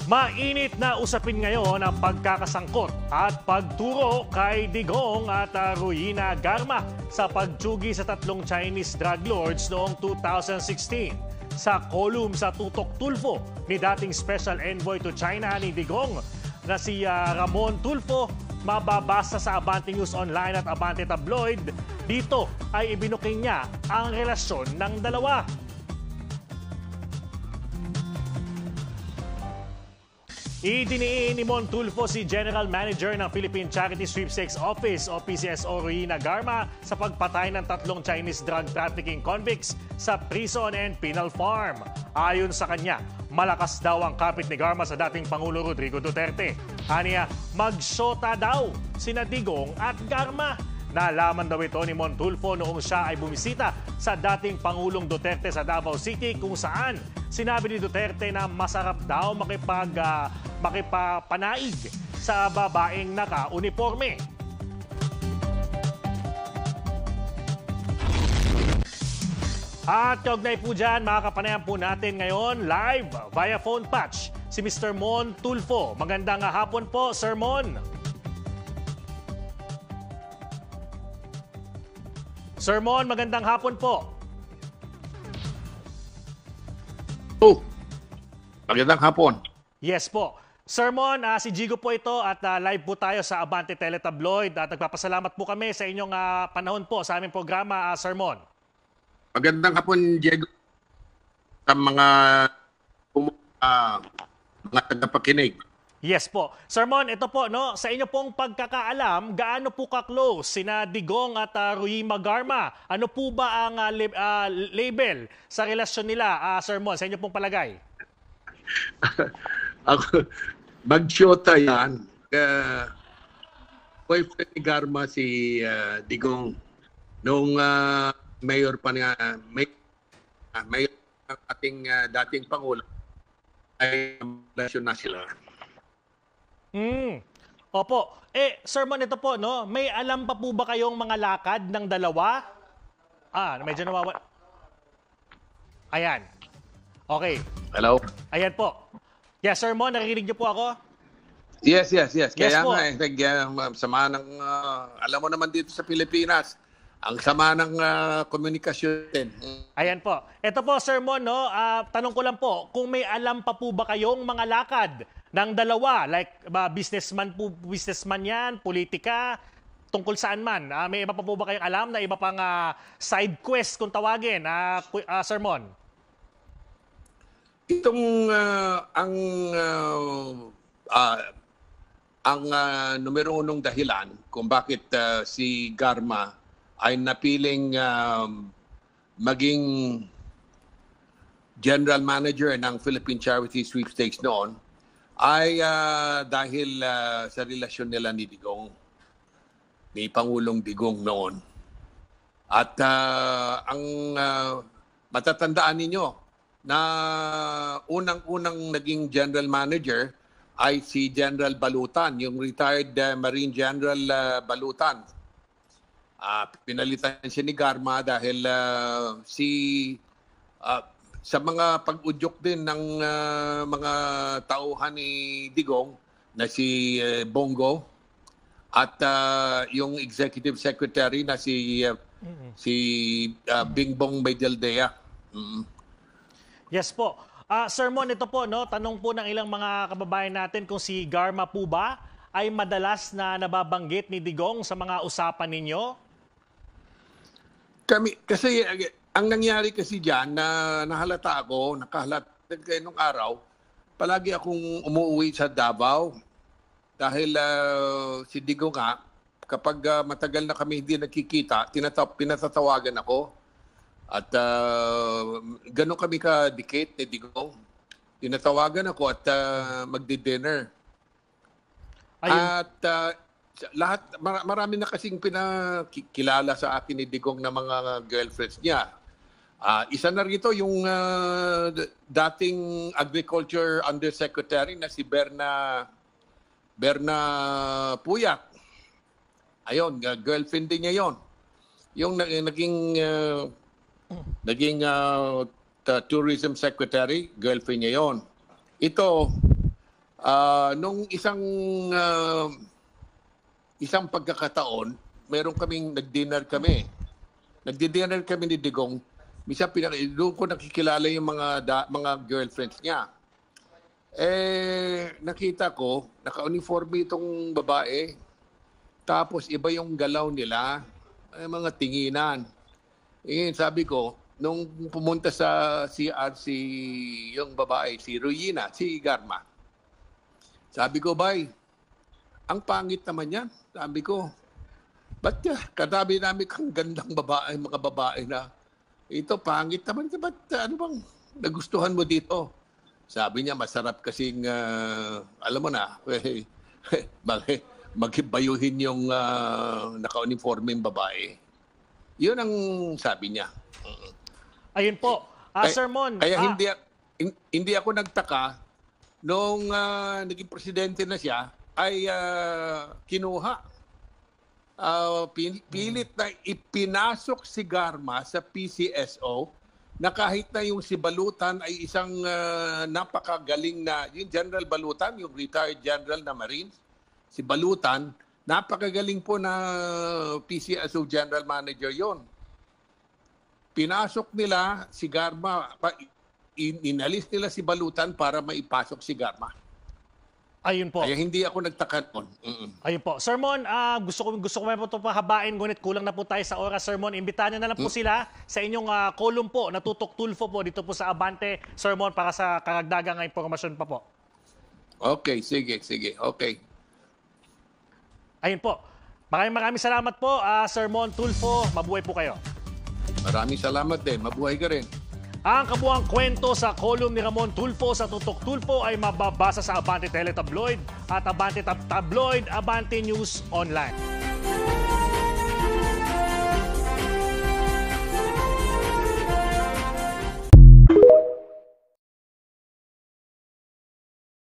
Mainit na usapin ngayon ang pagkakasangkot at pagturo kay Digong at Ruina Garma sa pagtsugi sa tatlong Chinese drug lords noong 2016. Sa kolum sa Tutok Tulfo ni dating Special Envoy to China ni Digong na si Ramon Tulfo, mababasa sa Abante News Online at Abante Tabloid. Dito ay ibinuking niya ang relasyon ng dalawa. Idiniin ni Mon Tulfo si General Manager ng Philippine Charity Sweepstakes Office o PCSO Ruina Garma sa pagpatay ng tatlong Chinese drug trafficking convicts sa prison and penal farm. Ayon sa kanya, malakas daw ang kapit ni Garma sa dating Pangulo Rodrigo Duterte. Aniya, magsyota daw sina Digong at Garma. Nalaman daw ito ni Mon Tulfo noong siya ay bumisita sa dating Pangulong Duterte sa Davao City kung saan sinabi ni Duterte na masarap daw makipapanaig sa babaeng naka-uniforme. At kaugnay po dyan, makakapanayan po natin ngayon live via phone patch si Mr. Mon Tulfo. Magandang hapon po, Sir Mon. Sir Mon, magandang hapon po. Oh, magandang hapon. Yes po. Sir Mon, si Jigo po ito at live po tayo sa Abante Teletabloid. At nagpapasalamat po kami sa inyong panahon po sa aming programa, Sir Mon. Magandang hapon, Diego, sa mga tagapakinig. Yes po. Sir Mon, ito po, no, sa inyo pong pagkakaalam, gaano po ka-close sina Digong at Ruina Garma? Ano po ba ang label sa relasyon nila, Sir Mon, sa inyo pong palagay? Magsyota yan. Boyfriend ni Garma si Digong nung mayor pa niya, mayor ng ating dating Pangulo ay relasyon na sila. Opo. Sir Mon, ito po, no? May alam pa po ba kayong mga lakad ng dalawa? Medyo nawawala. Ayan. Okay. Hello? Ayan po. Yes, Sir Mon, naririnig niyo po ako? Yes. Kaya po. Sama ng, alam mo naman dito sa Pilipinas, ang sama ng komunikasyon din. Ayan po. Ito po, Sir Mon, no? Tanong ko lang po, kung may alam pa po ba kayong mga lakad ng dalawa, like businessman yan, politika, tungkol saan man. May iba pa po ba kayong alam na iba pang side quest kung tawagin, Sir Mon? Itong ang numero unong dahilan kung bakit si Garma ay napiling maging general manager ng Philippine Charity Sweepstakes noon ay dahil sa relasyon nila ni Digong, ni Pangulong Digong noon. At ang matatandaan ninyo na unang-unang naging general manager ay si General Balutan, yung retired Marine General Balutan. Pinalitan siya ni Garma dahil sa mga pag-udyok din ng mga tauhan ni Digong na si Bongo at yung executive secretary na si Bingbong Medialdea. Yes po. Sir Mon, ito po, no, tanong po ng ilang mga kababayan natin kung si Garma po ba ay madalas na nababanggit ni Digong sa mga usapan ninyo? Kasi ang nangyari kasi dyan, nakahalata nung araw, palagi akong umuwi sa Davao. Dahil si Digong nga, kapag matagal na kami hindi nagkikita, pinatatawagan ako. At gano'n kami kadikit ni Digong. Tinatawagan ako at magdi-dinner. At marami na kasing pinakilala sa akin ni Digong na mga girlfriends niya. Isa na rito yung dating Agriculture Undersecretary na si Berna Puyak. Ayun, girlfriend din niya yon. Yung naging tourism secretary, girlfriend niya yon. Ito, Nung isang pagkakataon, meron kaming nag-dinner kami. Nagdi-dinner kami ni Digong. Minsan doon ko nakikilala yung mga girlfriends niya. Nakita ko, naka-uniforme itong babae. Tapos iba yung galaw nila, mga tinginan. Sabi ko, nung pumunta sa CR yung babae, si Ruina, si Garma. Sabi ko, bay, ang pangit naman yan. Sabi ko, ba't katabi namin kang gandang babae, mga babae na, ito pangit naman, ba't ano bang nagustuhan mo dito? Sabi niya, masarap kasing, alam mo na, maghibayuhin yung naka-uniforme yung babae. Yun ang sabi niya. Ayun po. Sir Mon. Kaya hindi ako nagtaka nung naging presidente na siya ay kinuha. Pilit na ipinasok si Garma sa PCSO na kahit na yung si Balutan ay isang napakagaling na, yung General Balutan, yung retired general na Marines, si Balutan, napakagaling po na PCSO General Manager yon. Pinasok nila si Garma, inalis nila si Balutan para maipasok si Garma. Ayun po. Kaya hindi ako nagtaka noon. Ayun po. Sir Mon, gusto ko po ito pahabain, ngunit kulang na po tayo sa oras, Sir Mon. Imbitahan na lang po sila sa inyong column po, Natutok Tulfo po, dito po sa Abante, Sir Mon, para sa karagdagang impormasyon pa po. Okay, sige. Okay. Ayun po. Maraming salamat po, Sir Mon Tulfo. Mabuhay po kayo. Maraming salamat din. Mabuhay ka rin. Ang kabuuang kwento sa column ni Ramon Tulfo sa Tutok Tulfo ay mababasa sa Abante Teletabloid at Abante Tabloid, Abante News Online.